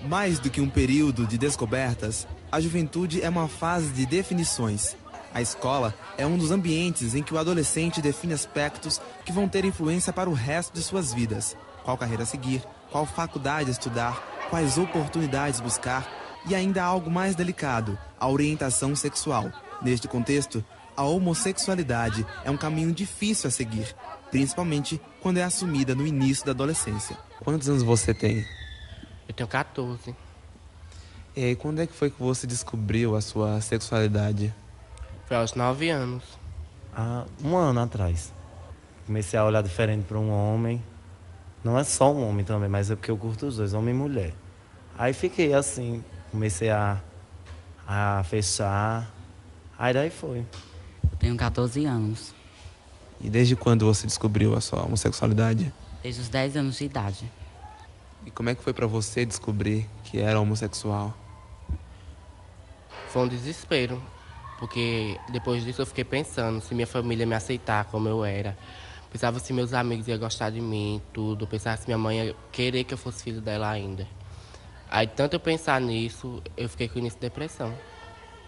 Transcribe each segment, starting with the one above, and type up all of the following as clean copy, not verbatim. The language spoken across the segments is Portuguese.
Mais do que um período de descobertas, a juventude é uma fase de definições. A escola é um dos ambientes em que o adolescente define aspectos que vão ter influência para o resto de suas vidas. Qual carreira seguir, qual faculdade estudar, quais oportunidades buscar e ainda algo mais delicado, a orientação sexual. Neste contexto, a homossexualidade é um caminho difícil a seguir, principalmente quando é assumida no início da adolescência. Quantos anos você tem? Eu tenho 14. E aí, quando é que foi que você descobriu a sua sexualidade? Foi aos 9 anos. Há um ano atrás. Comecei a olhar diferente para um homem. Não é só um homem também, mas é porque eu curto os dois, homem e mulher. Aí fiquei assim, comecei a fechar. Aí daí foi. Eu tenho 14 anos. E desde quando você descobriu a sua homossexualidade? Desde os 10 anos de idade. E como é que foi pra você descobrir que era homossexual? Foi um desespero, porque depois disso eu fiquei pensando se minha família me aceitar como eu era. Pensava se meus amigos iam gostar de mim, tudo. Pensava se minha mãe ia querer que eu fosse filho dela ainda. Aí, tanto eu pensar nisso, eu fiquei com início de depressão.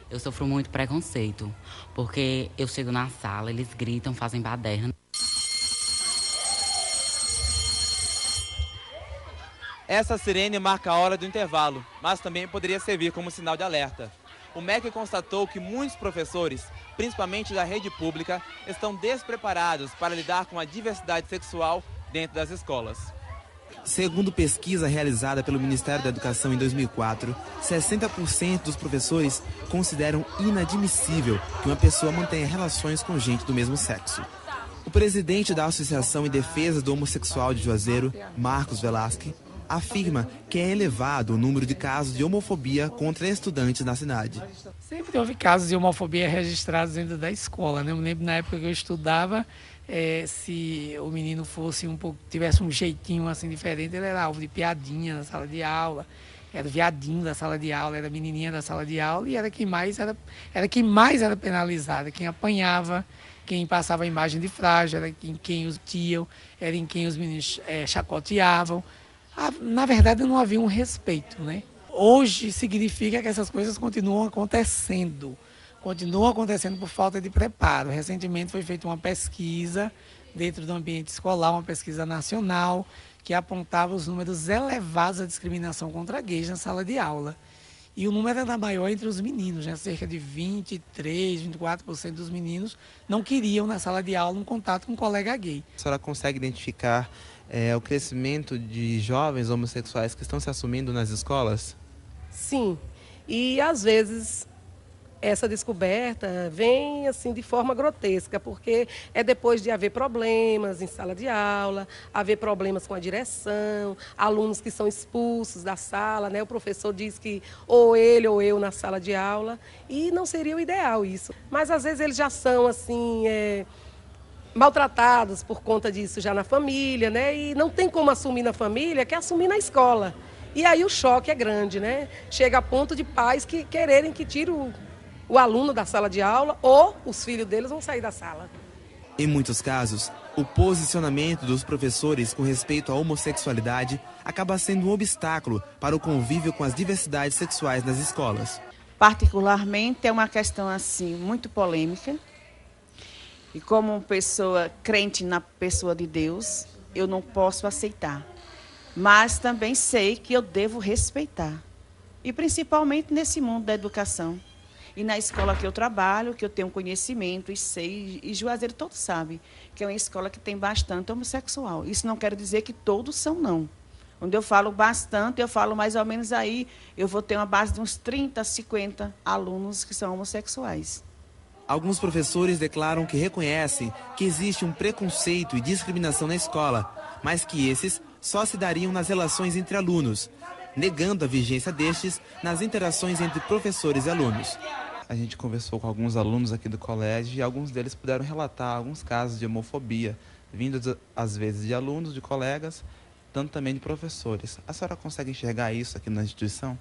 Eu sofro muito preconceito, porque eu chego na sala, eles gritam, fazem baderna. Essa sirene marca a hora do intervalo, mas também poderia servir como sinal de alerta. O MEC constatou que muitos professores, principalmente da rede pública, estão despreparados para lidar com a diversidade sexual dentro das escolas. Segundo pesquisa realizada pelo Ministério da Educação em 2004, 60% dos professores consideram inadmissível que uma pessoa mantenha relações com gente do mesmo sexo. O presidente da Associação em Defesa do Homossexual de Juazeiro, Marcos Velasque, afirma que é elevado o número de casos de homofobia contra estudantes na cidade. Sempre houve casos de homofobia registrados dentro da escola, né? Eu me lembro na época que eu estudava, se o menino fosse tivesse um jeitinho assim diferente, ele era alvo de piadinha na sala de aula, era viadinho da sala de aula, era menininha da sala de aula e era quem mais era penalizado, quem apanhava, quem passava a imagem de frágil, era em quem os tiam, era em quem os meninos chacoteavam. Na verdade, não havia um respeito, né? Hoje significa que essas coisas continuam acontecendo por falta de preparo. Recentemente foi feita uma pesquisa dentro do ambiente escolar, uma pesquisa nacional, que apontava os números elevados da discriminação contra gays na sala de aula. E o número era maior entre os meninos, né? Cerca de 23%, 24% dos meninos não queriam na sala de aula um contato com um colega gay. A senhora consegue identificar o crescimento de jovens homossexuais que estão se assumindo nas escolas? Sim, e às vezes essa descoberta vem assim de forma grotesca, porque é depois de haver problemas em sala de aula, haver problemas com a direção, alunos que são expulsos da sala, né? O professor diz que ou ele ou eu na sala de aula, e não seria o ideal isso. Mas às vezes eles já são assim maltratados por conta disso já na família, né? E não tem como assumir na família, quer assumir na escola. E aí o choque é grande, né? Chega a ponto de pais que quererem que tire o aluno da sala de aula ou os filhos deles vão sair da sala. Em muitos casos, o posicionamento dos professores com respeito à homossexualidade acaba sendo um obstáculo para o convívio com as diversidades sexuais nas escolas. Particularmente é uma questão assim muito polêmica. E como pessoa crente na pessoa de Deus, eu não posso aceitar. Mas também sei que eu devo respeitar. E principalmente nesse mundo da educação. E na escola que eu trabalho, que eu tenho conhecimento e sei, e Juazeiro todos sabem, que é uma escola que tem bastante homossexual. Isso não quer dizer que todos são, não. Quando eu falo bastante, eu falo mais ou menos aí, eu vou ter uma base de uns 30, 50 alunos que são homossexuais. Alguns professores declaram que reconhecem que existe um preconceito e discriminação na escola, mas que esses só se dariam nas relações entre alunos, negando a vigência destes nas interações entre professores e alunos. A gente conversou com alguns alunos aqui do colégio e alguns deles puderam relatar alguns casos de homofobia, vindos às vezes de alunos, de colegas, tanto também de professores. A senhora consegue enxergar isso aqui na instituição?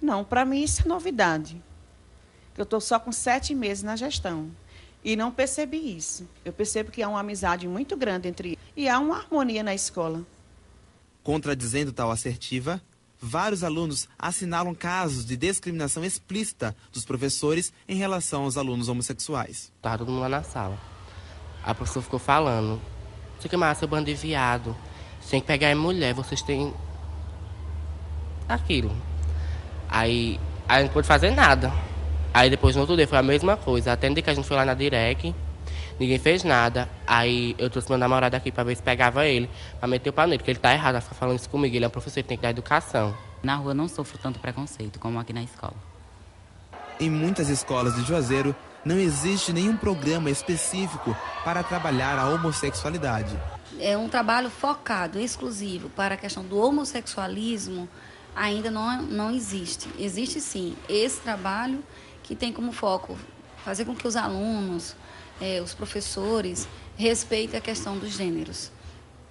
Não, para mim isso é novidade. Eu estou só com 7 meses na gestão e não percebi isso. Eu percebo que há uma amizade muito grande entre eles e há uma harmonia na escola. Contradizendo tal assertiva, vários alunos assinalam casos de discriminação explícita dos professores em relação aos alunos homossexuais. Tava todo mundo lá na sala. A professora ficou falando: "Você que mais, seu bando de viado. Você tem que pegar em mulher, vocês têm aquilo." Aí a gente não pôde fazer nada. Aí depois no outro dia foi a mesma coisa. Até no dia que a gente foi lá na direc, ninguém fez nada. Aí eu trouxe meu namorado aqui pra ver se pegava ele, pra meter o pau nele, porque ele tá errado a ficar falando isso comigo. Ele é um professor, ele tem que dar educação. Na rua não sofro tanto preconceito como aqui na escola. Em muitas escolas de Juazeiro, não existe nenhum programa específico para trabalhar a homossexualidade. É um trabalho focado, exclusivo, para a questão do homossexualismo, ainda não existe. Existe sim esse trabalho que tem como foco fazer com que os alunos, os professores, respeitem a questão dos gêneros.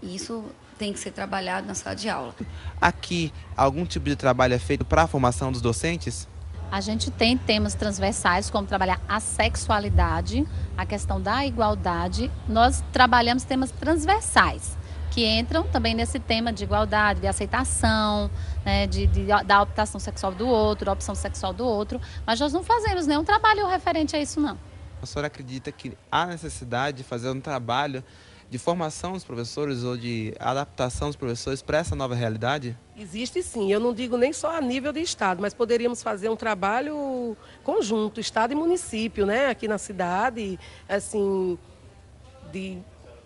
Isso tem que ser trabalhado na sala de aula. Aqui, algum tipo de trabalho é feito para a formação dos docentes? A gente tem temas transversais, como trabalhar a sexualidade, a questão da igualdade. Nós trabalhamos temas transversais, que entram também nesse tema de igualdade, de aceitação, né, da optação sexual do outro, da opção sexual do outro. Mas nós não fazemos nenhum trabalho referente a isso, não. A senhora acredita que há necessidade de fazer um trabalho de formação dos professores ou de adaptação dos professores para essa nova realidade? Existe sim, eu não digo nem só a nível de Estado, mas poderíamos fazer um trabalho conjunto, Estado e município, né, aqui na cidade, assim, de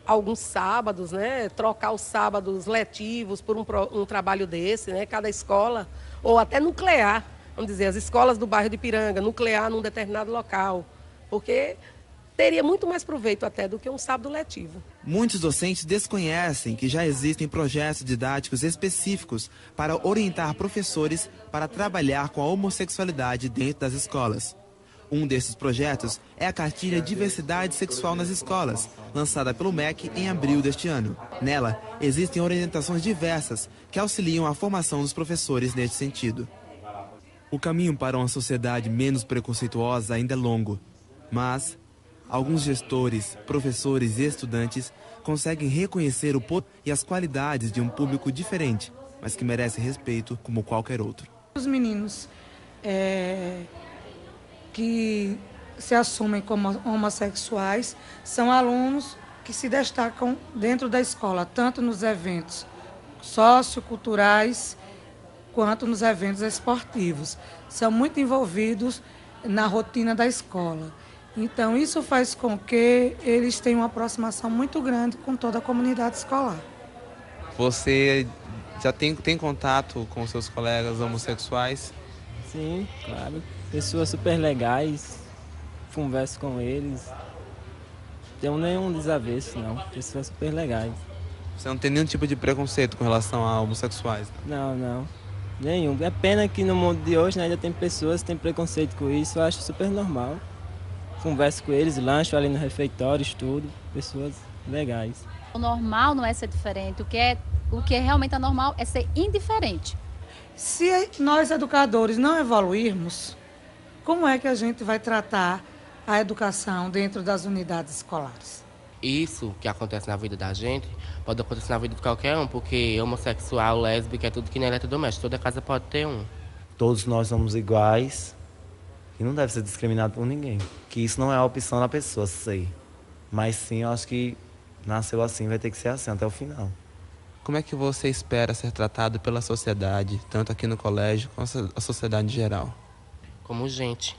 alguns sábados, né, trocar os sábados letivos por um trabalho desse, né, cada escola, ou até nuclear, vamos dizer, as escolas do bairro de Ipiranga, nuclear num determinado local, porque teria muito mais proveito até do que um sábado letivo. Muitos docentes desconhecem que já existem projetos didáticos específicos para orientar professores para trabalhar com a homossexualidade dentro das escolas. Um desses projetos é a cartilha Diversidade Sexual nas Escolas, lançada pelo MEC em abril deste ano. Nela, existem orientações diversas que auxiliam a formação dos professores neste sentido. O caminho para uma sociedade menos preconceituosa ainda é longo, mas alguns gestores, professores e estudantes conseguem reconhecer o potencial e as qualidades de um público diferente, mas que merece respeito como qualquer outro. Os meninos que se assumem como homossexuais são alunos que se destacam dentro da escola, tanto nos eventos socioculturais quanto nos eventos esportivos. São muito envolvidos na rotina da escola. Então, isso faz com que eles tenham uma aproximação muito grande com toda a comunidade escolar. Você já tem contato com seus colegas homossexuais? Sim, claro. Pessoas super legais, converso com eles. Não tenho nenhum desavesso, não. Pessoas super legais. Você não tem nenhum tipo de preconceito com relação a homossexuais? Não. Nenhum. É pena que no mundo de hoje, né, ainda tem pessoas que têm preconceito com isso. Eu acho super normal. Converso com eles, lancho ali no refeitório, estudo. Pessoas legais. O normal não é ser diferente. O que é realmente anormal é ser indiferente. Se nós, educadores, não evoluirmos, como é que a gente vai tratar a educação dentro das unidades escolares? Isso que acontece na vida da gente pode acontecer na vida de qualquer um, porque homossexual, lésbica, é tudo que nem eletrodoméstico. Toda casa pode ter um. Todos nós somos iguais e não deve ser discriminado por ninguém. Que isso não é a opção da pessoa ser. Mas sim, eu acho que nasceu assim, vai ter que ser assim até o final. Como é que você espera ser tratado pela sociedade, tanto aqui no colégio quanto a sociedade em geral? Como gente.